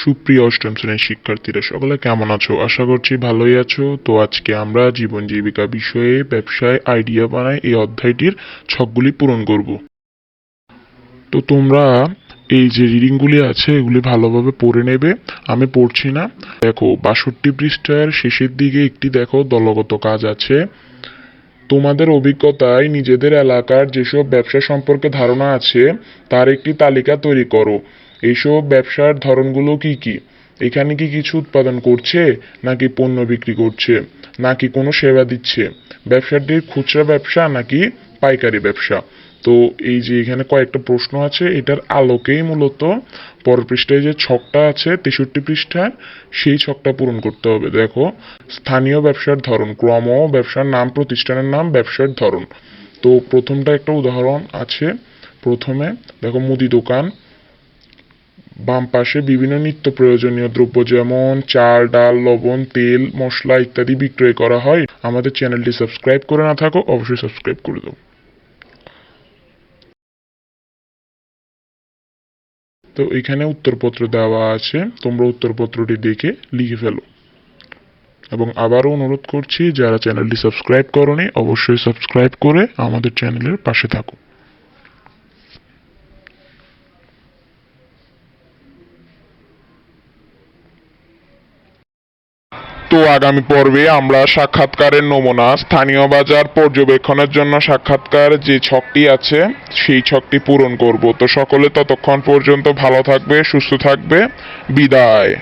সুপ্রিয় অষ্টম শ্রেণীর শিক্ষার্থীরা সকলে কেমন আছো? আশা করছি ভালোই আছো। তো আজকে আমরা জীবন জীবিকা বিষয়ে ব্যবসায় আইডিয়া বানাই এই অধ্যায়টির ছকগুলি পূরণ করব। তো তোমরা এই যে রিডিংগুলি আছে এগুলি ভালোভাবে পড়ে নেবে। আমি পড়ছি না। দেখো 62 পৃষ্ঠার শেষের দিকে একটি দেখো দলগত কাজ আছে। তোমাদের অভিজ্ঞতায় নিজেদের এলাকার যেসব ব্যবসা সম্পর্কে ধারণা আছে তার একটি তালিকা তৈরি করো। এইসব ব্যবসার ধরনগুলো কি কি? এখানে কি কিছু উৎপাদন করছে, নাকি পণ্য বিক্রি করছে, নাকি কোনো সেবা দিচ্ছে? ব্যবসাটির খুচরা ব্যবসা নাকি পাইকারি ব্যবসা? তো এই যে এখানে কয়েকটা প্রশ্ন আছে, এটার আলোকেই মূলত পরের পৃষ্ঠায় যে ছকটা আছে 63 পৃষ্ঠার সেই ছকটা পূরণ করতে হবে। দেখো স্থানীয় ব্যবসার ধরন, ক্রম, ব্যবসার নাম, প্রতিষ্ঠানের নাম, ব্যবসার ধরন। তো প্রথমটা একটা উদাহরণ আছে। প্রথমে দেখো মুদি দোকান, বাম পাশে বিভিন্ন নিত্য প্রয়োজনীয় দ্রব্য যেমন চাল, ডাল, লবণ, তেল, মশলা ইত্যাদি বিক্রয় করা হয়। আমাদের চ্যানেলটি সাবস্ক্রাইব করে না থাকো অবশ্যই সাবস্ক্রাইব করে দাও। তো এখানে উত্তরপত্র দেওয়া আছে, তোমরা উত্তরপত্রটি দেখে লিখে ফেলো। এবং আবারও অনুরোধ করছি যারা চ্যানেলটি সাবস্ক্রাইব করোনি অবশ্যই সাবস্ক্রাইব করে আমাদের চ্যানেলের পাশে থাকো। তো আগামী পর্বে আমরা সাক্ষাৎকারের নমুনা, স্থানীয় বাজার পর্যবেক্ষণের জন্য সাক্ষাৎকার যে ছকটি আছে সেই ছকটি পূরণ করব। তো সকলে ততক্ষণ পর্যন্ত ভালো থাকবে, সুস্থ থাকবে। বিদায়।